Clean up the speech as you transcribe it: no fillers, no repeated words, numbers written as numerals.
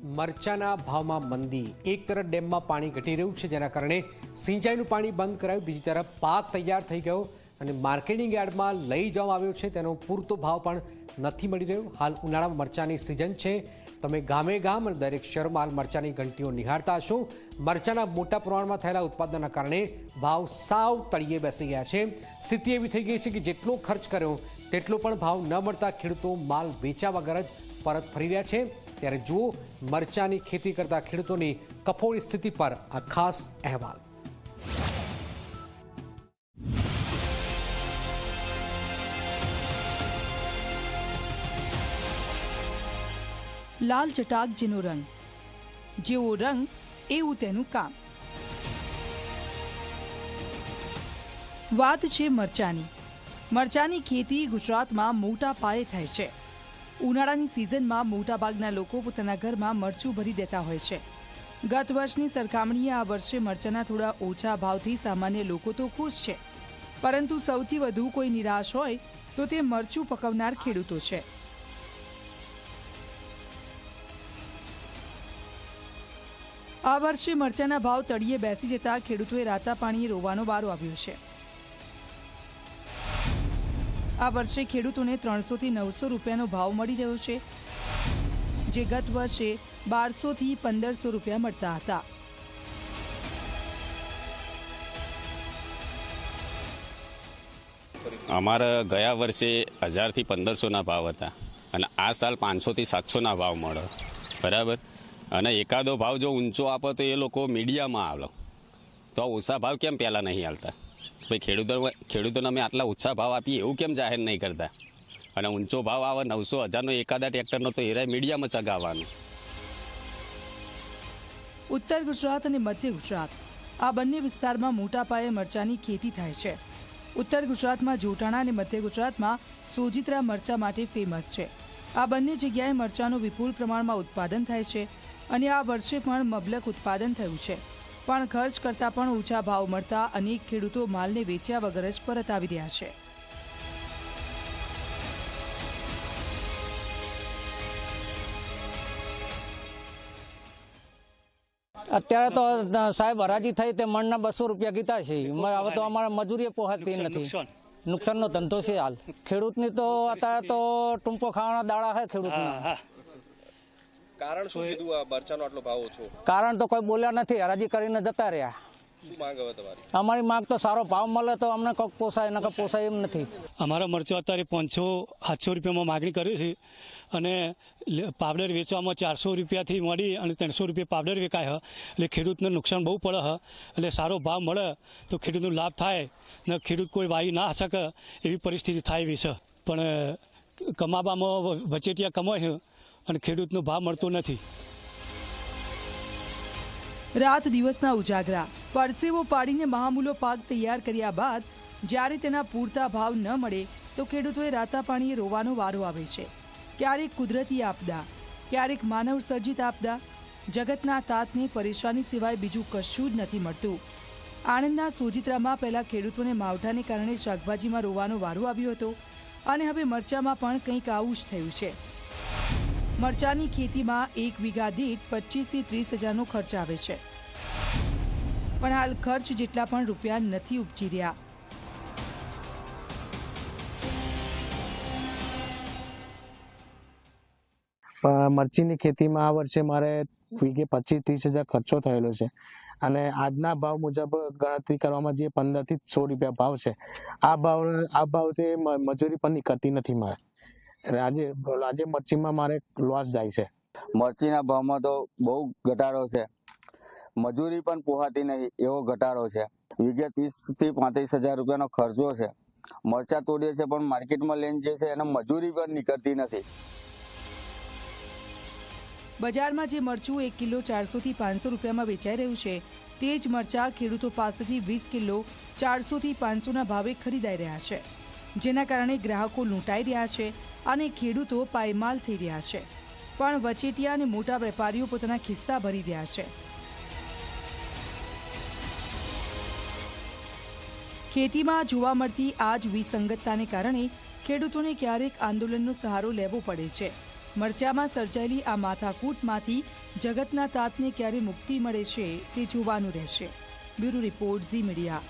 મરચાના ભાવમાં મંદી। એક તરફ ડેમમાં પાણી ઘટી રહ્યું છે, જેના કારણે સિંચાઈનું પાણી બંધ કરાયું, બીજી તરફ પાક તૈયાર થઈ ગયો અને માર્કેટિંગ યાર્ડમાં લઈ જવામાં આવ્યો છે, તેનો પૂરતો ભાવ પણ નથી મળી રહ્યો। હાલ ઉનાળામાં મરચાની સિઝન છે, તમે ગામે ગામ અને દરેક શહેરમાં હાલ મરચાની ઘંટીઓ નિહાળતા હશો। મરચાના મોટા પ્રમાણમાં થયેલા ઉત્પાદનના કારણે ભાવ સાવ તળિયે બેસી ગયા છે। સ્થિતિ એવી થઈ ગઈ છે કે જેટલો ખર્ચ કર્યો તેટલો પણ ભાવ ન મળતા ખેડૂતો માલ વેચ્યા વગર જ પરત ફરી રહ્યા છે। ત્યારે જુઓ મરચાની ખેતી કરતા ખેડૂતોની કફોડી સ્થિતિ પર આ ખાસ અહેવાલ। લાલ ચટાક જેનો રંગ, જેવો રંગ એવું તેનું કામ। વાત છે મરચાની। મરચાની ખેતી ગુજરાતમાં મોટા પાયે થાય છે। ઉનાળાની સિઝનમાં મોટાભાગના લોકો પોતાના ઘરમાં મરચું ભરી દેતા હોય છે। ગત વર્ષની સરખામણીએ આ વર્ષે મરચાના થોડા ઓછા ભાવથી સામાન્ય લોકો તો ખુશ છે, પરંતુ સૌથી વધુ કોઈ નિરાશ હોય તો તે મરચું પકવનાર ખેડૂતો છે। આ વર્ષે મરચાના ભાવ તળિયે બેસી જતા ખેડૂતોએ રાતા પાણીએ રોવાનો વારો આવ્યો છે। આ વર્ષે ખેડૂતોને 300 થી 900 રૂપિયાનો ભાવ મળી રહ્યો છે, જે ગત વર્ષે 1200 થી 1500 રૂપિયા મળતા હતા। અમારા ગયા વર્ષે 1000 થી 1500ના ભાવ હતા અને આ સાલ 500 થી 700ના ભાવ મળે, બરાબર। અને એકાદો ભાવ જો ઊંચો આપો તો એ લોકો મીડિયામાં આવે, તો ઓછા ભાવ કેમ પહેલાં નહીં હાલતા? ભાઈ ખેડૂતોને અમે આટલા ઓછા ભાવ આપીએ એવું કેમ જાહેર નહીં કરતા? અને ઊંચો ભાવ આવે 900 1000નો એકાદા ટ્રેક્ટરનો તો એરાય મીડિયામાં ચગાવવાનું। ઉત્તર ગુજરાત અને મધ્ય ગુજરાત આ બંને વિસ્તારમાં મોટા પાયે મરચાની ખેતી થાય છે। ઉત્તર ગુજરાતમાં જોટાણા અને મધ્ય ગુજરાતમાં સોજિત્રા મરચા માટે ફેમસ છે। આ બંને જગ્યાએ મરચાનું વિપુલ પ્રમાણમાં ઉત્પાદન થાય છે અને આ વર્ષે પણ મબલક ઉત્પાદન થયું છે, પણ ખર્ચ કરતાં પણ ઓછા ભાવ મળતા અનેક ખેડૂતો માલને વેચ્યા વગર જ પરત આવી રહ્યા છે। અત્યારે તો સાહેબ હરાજી થઈ તે મણના 200 રૂપિયા કીધા છે। હવે તો અમારે મજૂરી પોહાતી નથી, નુકસાનનો ધંધો છે હાલ ખેડૂતની। તો અત્યારે તો ટૂંપો ખાવાના દાડા છે ખેડૂતના। કારણ શું કીધું આ મરચાનો આટલો ભાવ ઓછો? કારણ તો કોઈ બોલ્યા નથી, હરાજી કરીને જતા રહ્યા। શું માંગ હવે તમારી? અમારી માંગ તો સારો ભાવ મળે તો અમને કોક પોસાય, નકર પોસાય એમ નથી। અમારા મરચો અત્યારે 500-700 રૂપિયામાં માગણી કરી છે અને પાવડર વેચવામાં 400 રૂપિયાથી મળી અને 300 રૂપિયા પાવડર વેચાય, એટલે ખેડૂતને નુકસાન બહુ પડે છે। એટલે સારો ભાવ મળે તો ખેડૂતનો લાભ થાય ને ખેડૂત કોઈ વાવી ના શકે એવી પરિસ્થિતિ થાય એવી છે, પણ કમાવામાં વચેટિયા કમાય અને ખેડૂતનો ભાવ મળતો નથી। રાત દિવસના ઉજાગરા, પરસેવો પાડીને મહામૂલો પાક તૈયાર કર્યા બાદ જ્યારે તેના પૂરતા ભાવ ન મળે તો ખેડૂતોએ રાતા પાણીએ રોવાનો વારો આવે છે। ક્યારેક કુદરતી આપદા, ક્યારેક માનવ સર્જિત આપદા, જગતના તાતને પરેશાની સિવાય બીજું કશું જ નથી મળતું। આણંદના સોજિત્રામાં પહેલા ખેડૂતોને માવઠાને કારણે શાકભાજીમાં રોવાનો વારો આવ્યો હતો અને હવે મરચામાં પણ કંઈક આવું જ થયું છે। મરચાની ખેતીમાં 1 વીઘા દીઠ 25 થી 30 હજારનો ખર્ચ આવે છે, પણ હાલ ખર્ચ જેટલા પણ રૂપિયા નથી ઉપજી રહ્યા। મરચીની ખેતીમાં આ વર્ષે મારે વીઘે 25-30 હજાર ખર્ચો થયેલો છે અને આજના ભાવ મુજબ ગણતરી કરવામાં જે 15 થી 100 રૂપિયા ભાવ છે, આ ભાવથી મજૂરી પણ નીકળતી નથી મારે। આજે મરચીમાં મારે લોસ જાય છે। મરચીના ભાવમાં તો બહુ ઘટાડો છે, મજૂરી પણ પોહાતી નહીં એવો ઘટાડો છે। વીઘે 30 થી 35 હજાર રૂપિયાનો ખર્ચો છે। મરચા તોડીએ છે પણ માર્કેટમાં લઈને જે છે એને મજૂરી પણ નીકળતી નથી। બજારમાં જે મરચું 1 કિલો 400 થી 500 રૂપિયામાં વેચાઈ રહ્યું છે, તે જ મરચા ખેડૂતો પાસેથી 20 કિલો 400 થી 500ના ભાવે ખરીદાઈ રહ્યા છે, જેના કારણે ગ્રાહકો લૂંટાઈ રહ્યા છે અને ખેડૂતો પાયમાલ થઈ રહ્યા છે, પણ વચેટિયા અને મોટા વેપારીઓ પોતાના ખિસ્સા ભરી રહ્યા છે। ખેતીમાં જોવા મળતી આ જ વિસંગતતાને કારણે ખેડૂતોને ક્યારેક આંદોલનનો સહારો લેવો પડે છે મરચામાં સર્જાયેલી આ માથાકૂટમાંથી જગતના તાતને ક્યારે મુક્તિ મળે છે તે જોવાનું રહેશે. Bureau report Zee media.